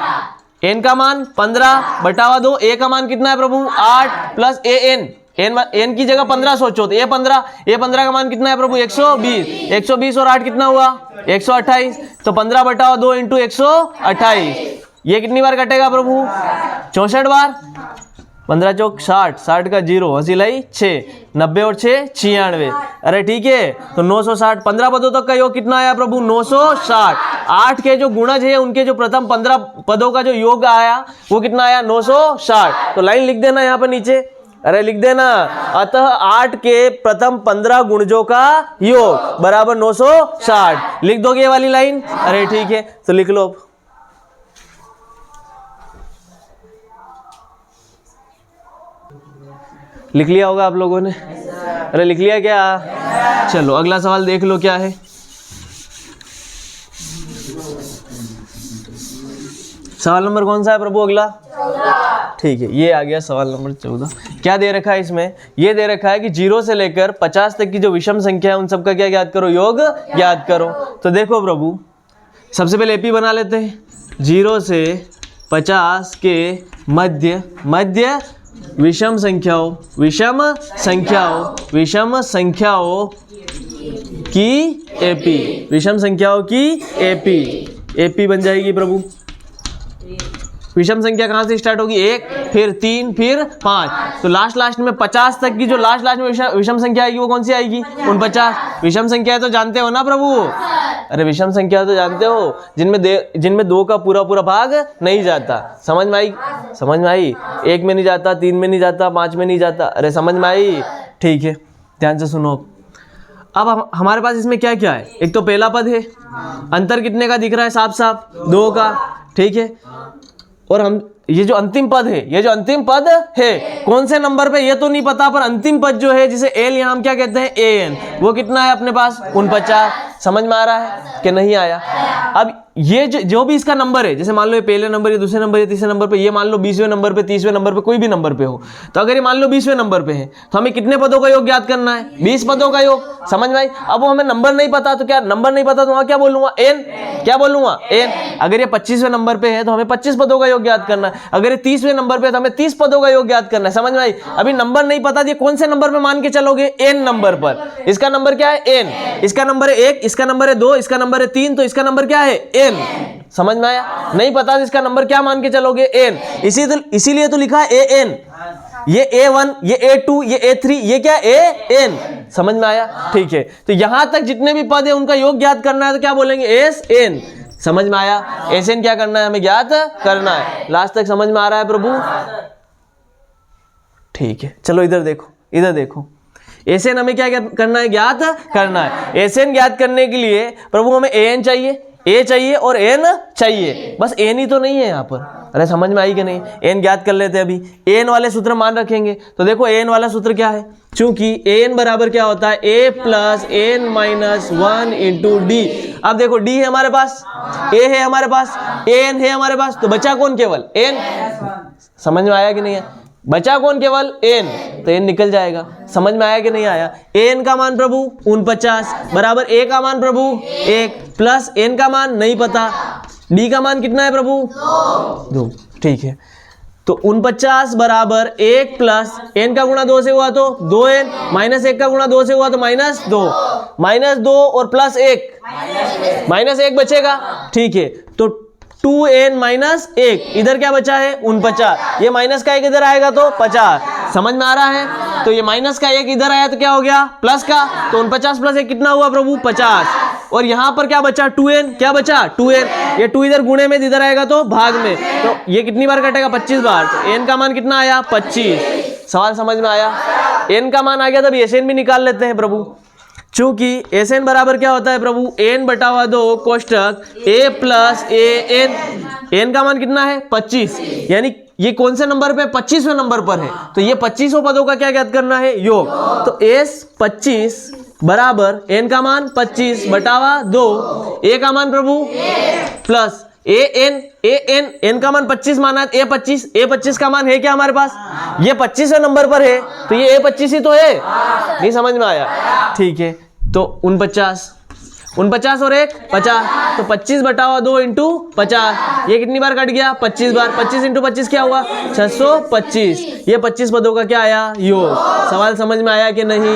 n का मान 15 बटावा 2, a का मान कितना है प्रभु, 8 + AN, n की जगह 15 सोचो तो A15 का मान कितना है प्रभु, 120 और 8 कितना हुआ, 128। तो 15 बटावा 2 इंटू 128, ये कितनी बार कटेगा प्रभु, 64 बार। 15 चौक 60, 60 का 0, हंसी लाई 6, 90 और 6 96। अरे ठीक है, तो 960। 15 पदों तक का योग कितना आया प्रभु, 960। 8 के जो गुणज है उनके जो प्रथम 15 पदों का जो योग आया वो कितना आया, 960। तो लाइन लिख देना यहाँ पर नीचे, अरे लिख देना, अतः 8 के प्रथम 15 गुणजों का योग बराबर 960। लिख दोगे ये वाली लाइन? अरे ठीक है, तो लिख लो। लिख लिया होगा आप लोगों ने? अरे लिख लिया क्या? चलो अगला सवाल देख लो क्या है। सवाल नंबर कौन सा है प्रभु अगला? ठीक है, ये आ गया सवाल नंबर 14। क्या दे रखा है इसमें? ये दे रखा है कि 0 से लेकर 50 तक की जो विषम संख्या है उन सबका क्या ज्ञात करो, योग ज्ञात करो। तो देखो प्रभु, सबसे पहले एपी बना लेते हैं। 0 से 50 के मध्य विषम संख्याओं की एपी, विषम संख्याओं की एपी बन जाएगी प्रभु। विषम संख्या कहाँ से स्टार्ट होगी? 1, फिर 3, फिर 5, तो लास्ट में 50 तक की जो लास्ट में विषम संख्या आएगी वो कौन सी आएगी? 49। विषम संख्या तो जानते हो ना प्रभु? अरे विषम संख्या तो जानते हो, जिनमें 2 का पूरा भाग नहीं जाता। समझ में आई? समझ में आई? 1 में नहीं जाता, 3 में नहीं जाता, 5 में नहीं जाता। अरे समझ में आई? ठीक है, ध्यान से सुनो। अब हमारे पास इसमें क्या क्या है? एक तो पहला पद है, अंतर कितने का दिख रहा है? साफ साफ 2 का, ठीक है। और हम ये जो अंतिम पद है, कौन से नंबर पे ये तो नहीं पता, पर अंतिम पद जो है जिसे एल यहाँ हम क्या कहते हैं? एन, वो कितना है अपने पास? 49। समझ में आ रहा है कि नहीं आया? अब ये जो भी इसका नंबर है, जैसे मान लो ये पहले नंबर, ये दूसरे नंबर, ये तीसरे नंबर पे, ये मान लो 20वें नंबर पे, 30वें नंबर पे, कोई भी नंबर पे हो, तो अगर ये मान लो 20वें नंबर पे है तो हमें कितने पदों का योग ज्ञात करना है? 20 पदों का योग। समझ में आई? अब वो हमें नंबर नहीं पता, तो क्या नंबर नहीं पता तो वहां क्या बोलूंगा? एन। क्या बोलूंगा? एन। अगर ये 25वें नंबर पे है तो हमें 25 पदों का योग ज्ञात करना है। अगर ये 30वें नंबर पे है तो हमें 30 पदों का योग ज्ञात करना है। समझ में आई? अभी नंबर नहीं पता, ये कौन से नंबर पे मान के चलोगे? एन नंबर पर। इसका नंबर क्या है? एन। इसका नंबर है 1, इसका नंबर है 2, इसका नंबर है 3, तो इसका नंबर क्या है? एन। समझ में आया? नहीं पता तो इसका नंबर क्या मान के चलोगे? एन। इसीलिए तो लिखा है ए एन। ये A1, ये A2, ये A3, ये क्या? AN। समझ में आया? ठीक है, तो यहां तक जितने भी पद है उनका योग ज्ञात करना है तो क्या बोलेंगे? SN। समझ में आया? SN क्या करना है? हमें ज्ञात करना है। लास्ट तक समझ में आ रहा है प्रभु? ठीक है, चलो इधर देखो। SN हमें क्या करना है? ज्ञात करना है। SN ज्ञात करने के लिए प्रभु हमें AN चाहिए, A चाहिए और N चाहिए। बस N ही तो नहीं है यहाँ पर। अरे समझ में आई कि नहीं? N ज्ञात कर लेते हैं अभी। AN वाले सूत्र मान रखेंगे, तो देखो AN वाला सूत्र क्या है? चूंकि AN बराबर क्या होता है? A plus N minus 1 into D। अब देखो D है हमारे पास, A है हमारे पास, AN है हमारे पास, तो बचा कौन? केवल N। समझ में आया कि नहीं है? बचा कौन? केवल N, तो N निकल जाएगा। समझ में आया कि नहीं आया? N का मान प्रभु 49 बराबर A का मान प्रभु 1 प्लस N का मान नहीं पता, D का मान कितना है प्रभु? 2। ठीक है, तो 49 बराबर 1 प्लस N का गुणा 2 से हुआ तो 2N, माइनस 1 का गुणा 2 से हुआ तो -2 और प्लस 1, -1 बचेगा। ठीक है, तो 2N माइनस 1, इधर क्या बचा है? 49। ये माइनस का 1 इधर आएगा तो 50। समझ में आ रहा है? तो ये माइनस का 1 इधर आया तो क्या हो गया? प्लस का, तो 49 प्लस 1 कितना हुआ प्रभु? 50। और यहाँ पर क्या बचा? 2N। क्या बचा? 2N। ये 2 इधर गुणे में, इधर आएगा तो भाग में, तो ये कितनी बार कटेगा? 25 बार। तो N का मान कितना आया? 25। सवाल समझ में आया? N का मान आ गया, तब SN भी निकाल लेते हैं प्रभु। चूंकि SN बराबर क्या होता है प्रभु? N बटा 2 कोष्टक A प्लस AN। N का मान कितना है? 25। यानी ये कौन से नंबर पे? 25वें नंबर पर है, तो ये 25 पदों का क्या ज्ञात करना है? योग। तो S 25 बराबर N का मान 25 बटा 2, A का मान प्रभु प्लस AN N का मान 25 माना है, A 25 का मान है क्या हमारे पास? ये 25वें नंबर पर है, तो ये A 25 ही तो है। नहीं समझ में आया? ठीक है, तो 49 और 1 50, तो 25 बटा 2 इंटू 50, ये कितनी बार कट गया? 25 बार। 25 इंटू 25 क्या हुआ? 625। ये 25 पदों का क्या आया? योग। सवाल समझ में आया कि नहीं?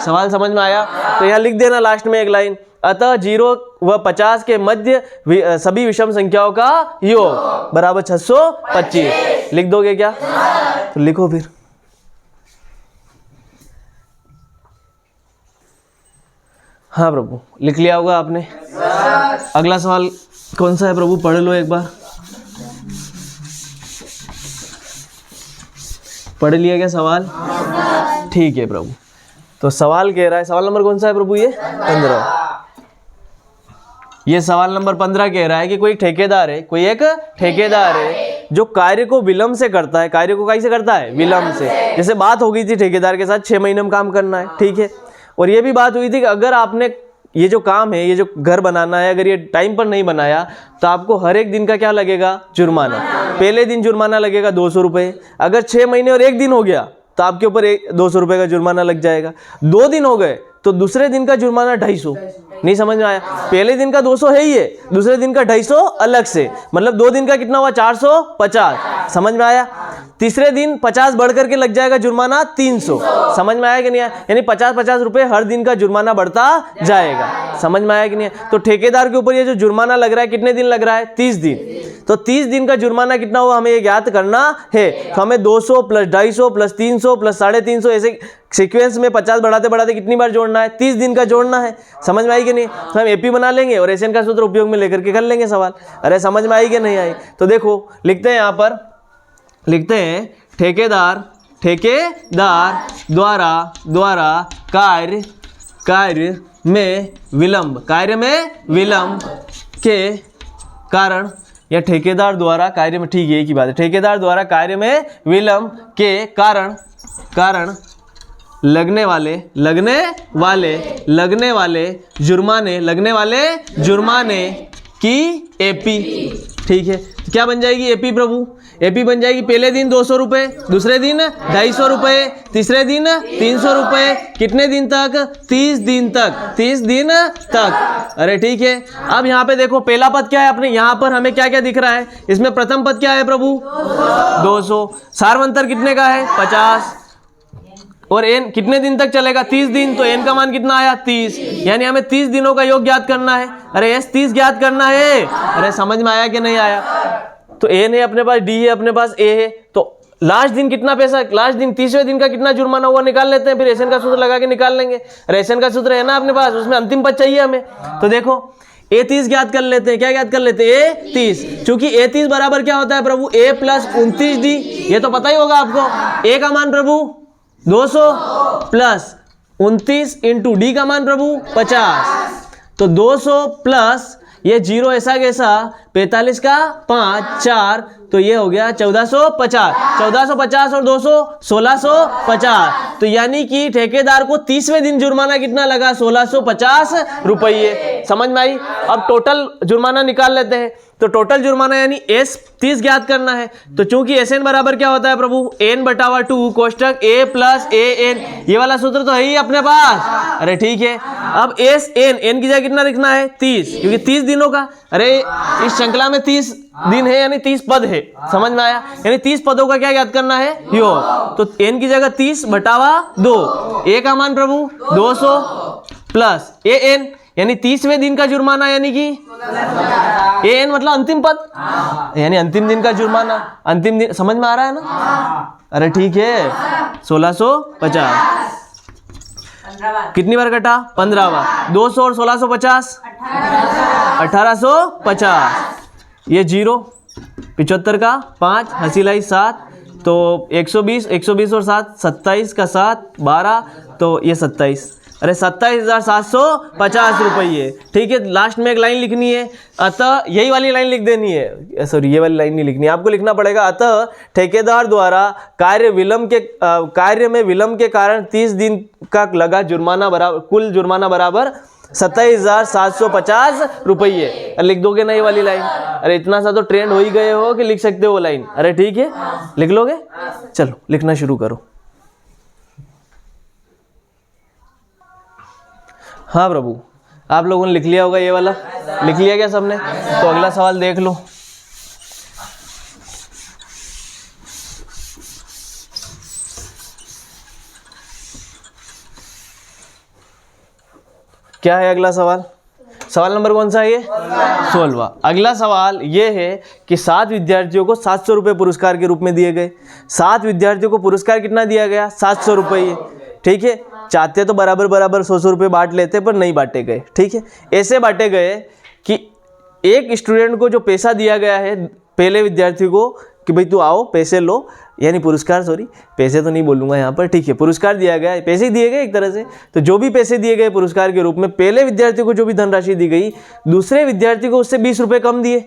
सवाल समझ में आया? तो यहाँ लिख देना लास्ट में एक लाइन, अतः 0 व 50 के मध्य सभी विषम संख्याओं का योग बराबर 625। लिख दोगे क्या? तो लिखो फिर। हाँ प्रभु, लिख लिया होगा आपने। अगला सवाल कौन सा है प्रभु? पढ़ लो एक बार। पढ़ लिया क्या सवाल? ठीक है प्रभु, तो सवाल कह रहा है, सवाल नंबर कौन सा है प्रभु? ये 15। ये सवाल नंबर 15 कह रहा है कि कोई ठेकेदार है, कोई एक ठेकेदार है जो कार्य को विलंब से करता है। कार्य को कैसे करता है? विलंब से। जैसे बात हो गई थी ठेकेदार के साथ 6 महीने में काम करना है, ठीक है। और ये भी बात हुई थी कि अगर आपने ये जो काम है, ये जो घर बनाना है, अगर ये टाइम पर नहीं बनाया तो आपको हर एक दिन का क्या लगेगा? जुर्माना। पहले दिन जुर्माना लगेगा 200 रुपये। अगर 6 महीने और 1 दिन हो गया तो आपके ऊपर 200 रुपये का जुर्माना लग जाएगा। 2 दिन हो गए तो दूसरे दिन का जुर्माना 250। नहीं समझ में आया? पहले दिन का 200 है ही है, दूसरे दिन का 250 अलग से, मतलब 2 दिन का कितना हुआ? 450। समझ में आया? तीसरे दिन 50 बढ़ करके लग जाएगा जुर्माना 300। समझ में आया कि नहीं आया? यानी 50-50 रुपए हर दिन का जुर्माना बढ़ता जाएगा। समझ में आया कि नहीं आया? तो ठेकेदार के ऊपर ये जो जुर्माना लग रहा है कितने दिन लग रहा है? 30 दिन। तो 30 दिन का जुर्माना कितना हुआ हमें ये ज्ञात करना है। तो हमें 200 प्लस 250 प्लस 300 प्लस 350 ऐसे सीक्वेंस में 50 बढ़ाते बढ़ाते कितनी बार जोड़ना है? 30 दिन का जोड़ना है। समझ में आई कि नहीं? तो हम एपी बना लेंगे और एसएन का सूत्र उपयोग में लेकर के कर लेंगे सवाल। अरे समझ में आई कि नहीं आई? तो देखो लिखते हैं, यहाँ पर लिखते हैं ठेकेदार द्वारा कार्य में विलंब के कारण, या ठेकेदार द्वारा कार्य में, ठीक है एक ही बात है, ठेकेदार द्वारा कार्य में विलंब के कारण लगने वाले जुर्माने की एपी। ठीक है, तो क्या बन जाएगी एपी प्रभु? एपी बन जाएगी पहले दिन 200 रुपये, दूसरे दिन 250 रुपये, तीसरे दिन 300 रुपये, कितने दिन तक? 30 दिन तक। अरे ठीक है, अब यहाँ पे देखो पहला पद क्या है अपने, यहाँ पर हमें क्या क्या दिख रहा है? इसमें प्रथम पद क्या है प्रभु? 200। सार्वंतर कितने का है? 50। और एन कितने दिन तक चलेगा? 30 दिन। तो एन का मान कितना आया? 30। यानी हमें 30 दिनों का योग ज्ञात करना है। अरे एस 30 ज्ञात करना है। अरे समझ में आया कि नहीं आया? तो एन है अपने पास, डी है अपने पास, ए है। तो लास्ट दिन कितना पैसा, लास्ट दिन 30वें दिन का कितना जुर्माना हुआ निकाल लेते हैं, फिर एसएन का सूत्र लगा के निकाल लेंगे। एसएन का सूत्र है ना अपने पास, उसमें अंतिम पद चाहिए हमें। तो देखो ए 30 ज्ञात कर लेते हैं। क्या ज्ञात कर लेते हैं? ए 30। चूंकि ए 30 बराबर क्या होता है प्रभु? ए प्लस 29 डी। ये तो पता ही होगा आपको। ए का मान प्रभु 200 प्लस 29 इंटू डी का मान प्रभु 50। तो 200 प्लस ये 0 ऐसा कैसा, 45 का 5 4, तो ये हो गया 1450। 1450 और 200 1650। तो यानी कि ठेकेदार को 30वें दिन जुर्माना कितना लगा? 1650 रुपये। समझ में आई? अब टोटल जुर्माना निकाल लेते हैं। तो टोटल जुर्माना यानी एस 30 ज्ञात करना है। तो चूंकि एस एन बराबर क्या होता है प्रभु? N बटावा 2 कोष्टक A plus a n. ये वाला सूत्र तो है ही अपने पास। अरे ठीक है, अब एस एन की जगह कितना लिखना है? 30, क्योंकि 30 दिनों का, अरे इस श्रृंखला में 30 दिन है यानी 30 पद है। समझ में आया? यानी 30 पदों का क्या ज्ञात करना है? योग। तो एन की जगह 30 बटावा 2, ए का मान प्रभु 200 प्लस ए एन यानी 30वें दिन का जुर्माना, यानी कि ए एन मतलब अंतिम पद, यानी अंतिम दिन का जुर्माना, अंतिम दिन। समझ में आ रहा है ना? अरे ठीक है, 1650 कितनी बार कटा? 15 बार। 200 और 1650 1850। ये 0 75 का 5 हंसी लाई 7, तो 120 और 7 27 का 7 12, तो ये 27। अरे 27,750 रुपये। ठीक है, लास्ट में एक लाइन लिखनी है, अतः यही वाली लाइन लिख देनी है, सॉरी ये वाली लाइन नहीं लिखनी है, आपको लिखना पड़ेगा अतः ठेकेदार द्वारा कार्य में विलंब के कारण 30 दिन का लगा जुर्माना बराबर, कुल जुर्माना बराबर 27,750 रुपये। लिख दोगे ना ये वाली लाइन? अरे इतना सा तो ट्रेंड हो ही गए हो कि लिख सकते हो वो लाइन। अरे ठीक है, लिख लोगे? चलो लिखना शुरू करो। हाँ प्रभु, आप लोगों ने लिख लिया होगा, ये वाला लिख लिया क्या सबने? तो अगला सवाल देख लो। क्या है अगला सवाल? सवाल नंबर कौन सा है ये? 16वां। अगला सवाल ये है कि 7 विद्यार्थियों को 700 रुपये पुरस्कार के रूप में दिए गए। 7 विद्यार्थियों को पुरस्कार कितना दिया गया? 700 रुपये। ठीक है, चाहते तो बराबर 100 रुपये बांट लेते, पर नहीं बांटे गए। ठीक है, ऐसे बांटे गए कि एक स्टूडेंट को जो पैसा दिया गया है पहले विद्यार्थी को कि भाई तू आओ पैसे लो, यानी पुरस्कार, सॉरी पैसे तो नहीं बोलूँगा यहाँ पर। ठीक है, पुरस्कार दिया गया, पैसे दिए गए एक तरह से। तो जो भी पैसे दिए गए पुरस्कार के रूप में, पहले विद्यार्थी को जो भी धनराशि दी गई, दूसरे विद्यार्थी को उससे 20 रुपये कम दिए।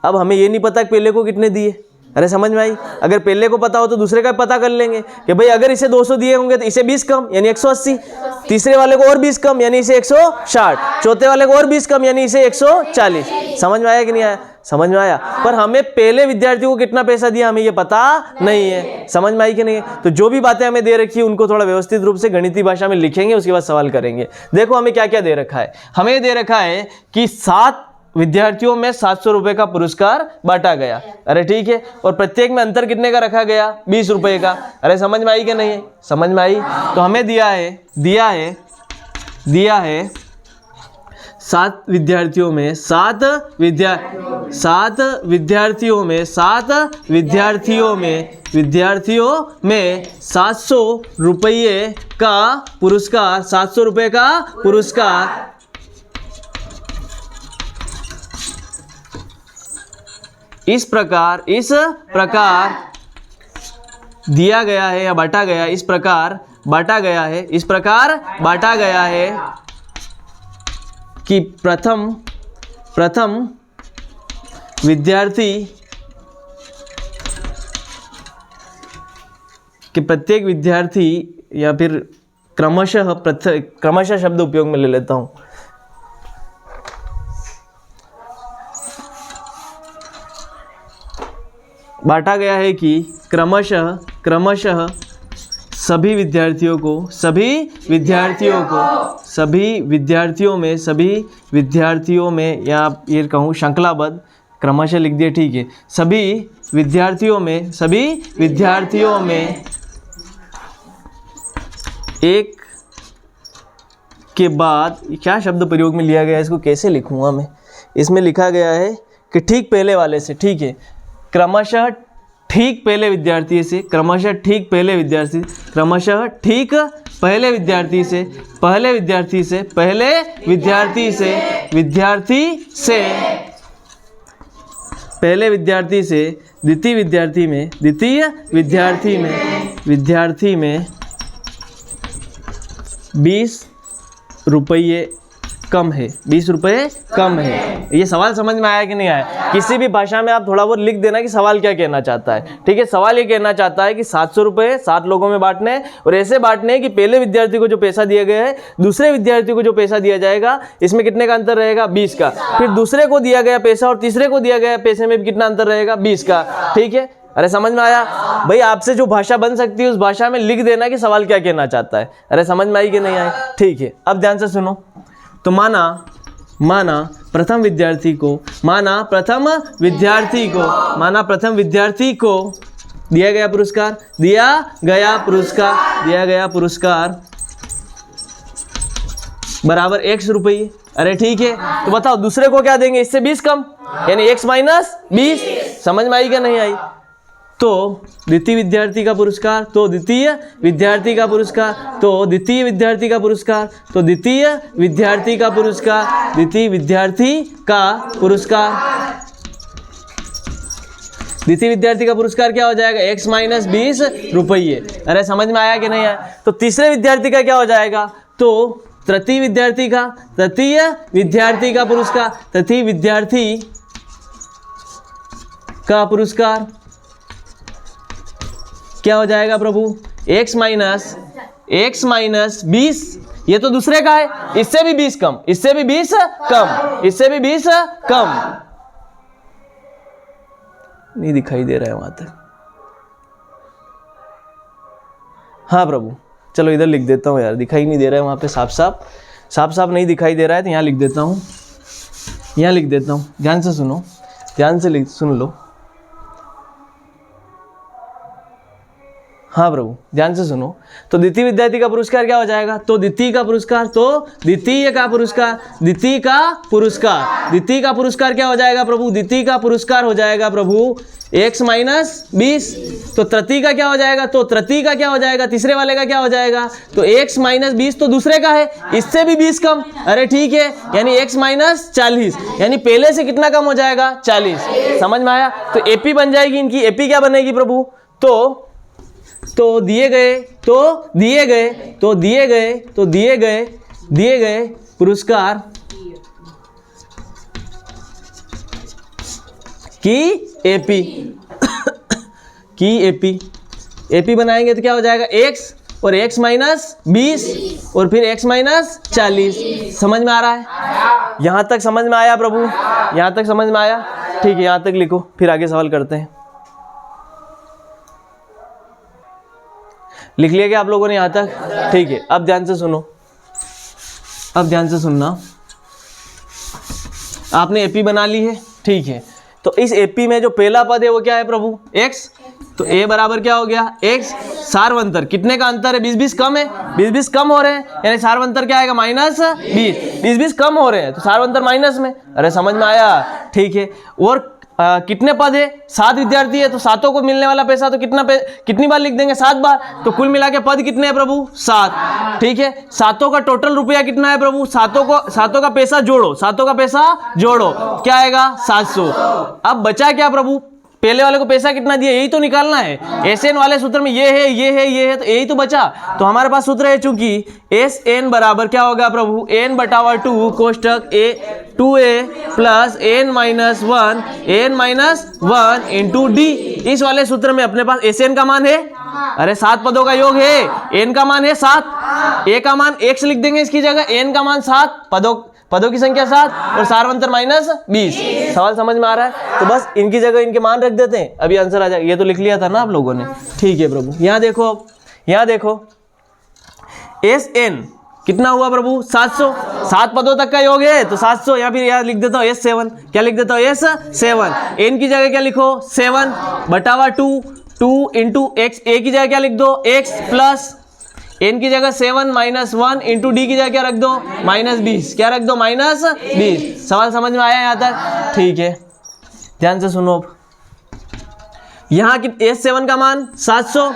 अब हमें ये नहीं पता कि पहले को कितने दिए। अरे समझ में आई? अगर पहले को पता हो तो दूसरे का पता कर लेंगे कि भाई अगर इसे 200 दिए होंगे तो इसे 20 कम यानी 180, तीसरे वाले को और 20 कम यानी इसे 160, चौथे वाले को और 20 कम यानी इसे 140। समझ में आया कि नहीं आया? समझ में आया। पर हमें पहले विद्यार्थी को कितना पैसा दिया हमें ये पता नहीं है। समझ में आई कि नहीं? तो जो भी बातें हमें दे रखी है उनको थोड़ा व्यवस्थित रूप से गणितीय भाषा में लिखेंगे, उसके बाद सवाल करेंगे। देखो हमें क्या क्या दे रखा है। हमें दे रखा है कि 7 विद्यार्थियों में 700 रुपये का पुरस्कार बांटा गया। अरे ठीक है, और प्रत्येक में अंतर कितने का रखा गया? 20 रुपये का। अरे समझ में आई कि नहीं? समझ में आई? तो हमें दिया है 7 विद्यार्थियों में 7 विद्यार्थियों में 700 रुपये का पुरस्कार, 700 रुपये का पुरस्कार इस प्रकार दिया गया है या बांटा गया, इस प्रकार बांटा गया है कि प्रथम विद्यार्थी कि प्रत्येक विद्यार्थी, या फिर क्रमशः शब्द उपयोग में ले लेता हूं, बांटा गया है कि क्रमशः सभी विद्यार्थियों में या ये कहूँ श्रृंखलाबद्ध, क्रमशः लिख दिया, ठीक है, सभी विद्यार्थियों में एक के बाद, क्या शब्द प्रयोग में लिया गया है, इसको कैसे लिखूंगा मैं? इसमें लिखा गया है कि ठीक पहले वाले से, ठीक है, क्रमशः ठीक पहले विद्यार्थी से द्वितीय विद्यार्थी में 20 रुपये कम है। 20 रुपये कम है। ये सवाल समझ में आया कि नहीं आया? किसी भी भाषा में आप थोड़ा बहुत लिख देना कि सवाल क्या कहना चाहता है, ठीक है। सवाल ये कहना चाहता है कि 700 रुपये 7 लोगों में बांटने, और ऐसे बांटने कि पहले विद्यार्थी को जो पैसा दिया गया है, दूसरे विद्यार्थी को जो पैसा दिया जाएगा, इसमें कितने का अंतर रहेगा? 20 का। फिर दूसरे को दिया गया पैसा और तीसरे को दिया गया पैसे में भी कितना अंतर रहेगा? 20 का, ठीक है। अरे समझ में आया भाई? आपसे जो भाषा बन सकती है उस भाषा में लिख देना कि सवाल क्या कहना चाहता है। अरे समझ में आई कि नहीं आई? ठीक है, अब ध्यान से सुनो। तो माना प्रथम विद्यार्थी को दिया गया पुरस्कार बराबर x रुपये। अरे ठीक है, तो बताओ दूसरे को क्या देंगे? इससे 20 कम, यानी x माइनस 20। समझ में आई क्या नहीं आई? तो द्वितीय विद्यार्थी का पुरस्कार, द्वितीय विद्यार्थी का पुरस्कार क्या हो जाएगा? x माइनस 20 रुपये। अरे समझ में आया कि नहीं आया? तो तीसरे विद्यार्थी का क्या हो जाएगा? तो तृतीय विद्यार्थी का पुरस्कार क्या हो जाएगा प्रभु? x minus 20। ये तो दूसरे का है, इससे भी 20 कम। नहीं दिखाई दे रहा है वहां तक। हाँ प्रभु, चलो इधर लिख देता हूँ यार, दिखाई नहीं दे रहा है वहां पे, साफ नहीं दिखाई दे रहा है, तो यहाँ लिख देता हूँ। ध्यान से सुनो, सुन लो। हाँ प्रभु, ध्यान से सुनो। तो द्वितीय विद्यार्थी का पुरस्कार क्या हो जाएगा? तो द्वितीय का पुरस्कार क्या हो जाएगा प्रभु? द्वितीय का पुरस्कार हो जाएगा प्रभु x माइनस 20। तो तृतीय का क्या हो जाएगा? तीसरे वाले का क्या हो जाएगा? तो x माइनस 20 तो दूसरे का है, इससे भी 20 कम। अरे ठीक है, यानी x माइनस 40, यानी पहले से कितना कम हो जाएगा? 40। समझ में आया? तो एपी बन जाएगी इनकी। एपी क्या बनेगी प्रभु? तो दिए गए पुरस्कार की एपी बनाएंगे तो क्या हो जाएगा? x और x माइनस 20 और फिर x माइनस 40। समझ में आ रहा है? यहाँ तक समझ में आया प्रभु? यहाँ तक समझ में आया? ठीक है, यहाँ तक लिखो, फिर आगे सवाल करते हैं। लिख लिया क्या आप लोगों ने यहाँ तक? ठीक है, अब ध्यान से सुनो, अब ध्यान से सुनना। आपने एपी बना ली है, ठीक है। तो इस एपी में जो पहला पद है वो क्या है प्रभु, x। तो a बराबर क्या हो गया, x। सार्वंतर कितने का अंतर है, 20-20 कम है, 20-20 कम हो रहे हैं, यानी सार्वंतर क्या आएगा, -20। 20-20 कम हो रहे हैं तो सार्वंतर माइनस में। अरे समझ में आया, ठीक है। और कितने पद है, 7 विद्यार्थी है, तो सातों को मिलने वाला पैसा तो कितनी बार लिख देंगे, 7 बार। तो कुल मिला के पद कितने हैं प्रभु, 7, ठीक है। सातों का टोटल रुपया कितना है प्रभु, सातों का पैसा जोड़ो, सातों का पैसा जोड़ो, क्या आएगा, 700। अब बचा क्या प्रभु, पहले वाले को पैसा कितना दिया, यही तो निकालना है। एसएन वाले सूत्र में ये है, ये है, ये है, तो यही तो बचा। तो हमारे पास सूत्र है, चूंकि एस एन बराबर क्या होगा प्रभु, n/2 कोष्टक 2a plus n-1 into D. इस वाले सूत्र में अपने पास एस एन का मान है, अरे 7 पदों का योग है, n का मान है 7, a का मान x लिख देंगे इसकी जगह, n का मान 7, पदों की संख्या 7 और सार्वंतर -20। सवाल समझ में आ रहा है, तो बस इनकी जगह इनके मान रख देते हैं, अभी आंसर आ जाएगा। ये तो लिख लिया था ना आप लोगों ने, ठीक है प्रभु। यहाँ देखो, अब यहाँ देखो एस एन कितना हुआ प्रभु, 700। 7 पदों तक का योग है तो 700, या फिर यहाँ लिख देता हूँ S7, क्या लिख देता हूँ, S7। एन की जगह क्या लिखो, 7/2, 2 इंटू एक्स, ए की जगह क्या लिख दो, x प्लस n की जगह 7 -1 इंटू डी की जगह क्या रख दो, -20, क्या रख दो, -20। सवाल समझ में आया यहाँ तक, ठीक है। ध्यान से सुनो, यहाँ की S7 का मान 700।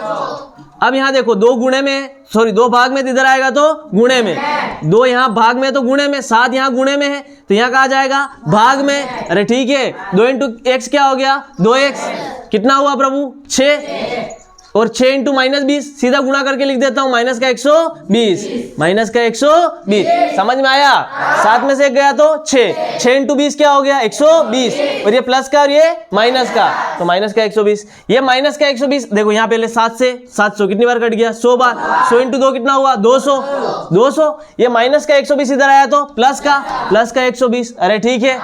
अब यहाँ देखो, 2 भाग में, इधर आएगा तो गुणे में, 2 यहाँ भाग में तो गुणे में, 7 यहाँ गुणे में है तो यहाँ कहा जाएगा भाग में। अरे ठीक है, 2 इंटू एक्स क्या हो गया, 2x, कितना हुआ प्रभु, 6, और 6 इंटू -20 सीधा गुणा करके लिख देता हूँ, माइनस का 120, समझ में आया। 7 में से 1 गया तो 6 इंटू 20 क्या हो गया, 120, और ये प्लस का और ये माइनस का, तो माइनस का 120। ये माइनस का 120 देखो, यहाँ पहले 7 से 700 कितनी बार कट गया, 100 बार। 100 इंटू 2 कितना हुआ, 200। ये माइनस का 120 इधर आया तो प्लस का 120। अरे ठीक है,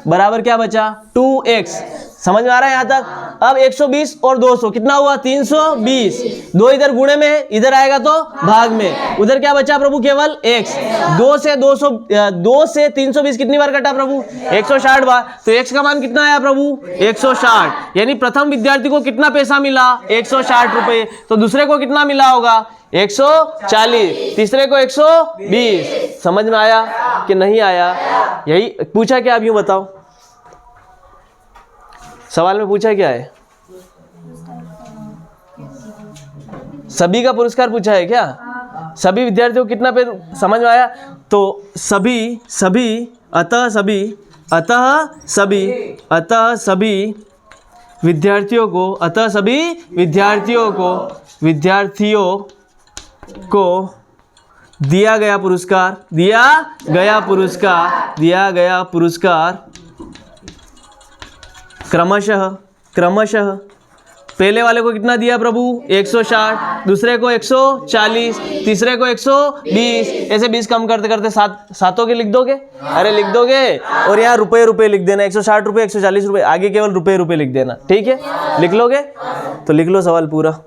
बराबर क्या बचा, 2x। समझ में आ रहा है यहाँ तक। अब 120 और 200 कितना हुआ, 320। 2 इधर गुणे में है, इधर आएगा तो भाग में, उधर क्या बचा प्रभु, केवल x। 2 से 320 कितनी बार कटा प्रभु, 160 बार। तो x का मान कितना आया प्रभु, 160। यानी प्रथम विद्यार्थी को कितना पैसा मिला, 160 रुपए। तो दूसरे को कितना मिला होगा, 140, तीसरे को 120। समझ में आया कि नहीं आया, यही पूछा क्या, अब यूं बताओ, सवाल में पूछा क्या है, सभी का पुरस्कार पूछा है क्या, सभी विद्यार्थियों को कितना पे, समझ में आया। तो अतः सभी विद्यार्थियों को दिया गया पुरस्कार क्रमशः पहले वाले को कितना दिया प्रभु, 160, दूसरे को 140, तीसरे को 120। ऐसे 20 कम करते करते सातों के लिख दोगे, अरे लिख दोगे, और यहाँ रुपए लिख देना, 160 रुपए, 140 रुपए, आगे केवल रुपए लिख देना, ठीक है। लिख लोगे तो लिख लो सवाल पूरा।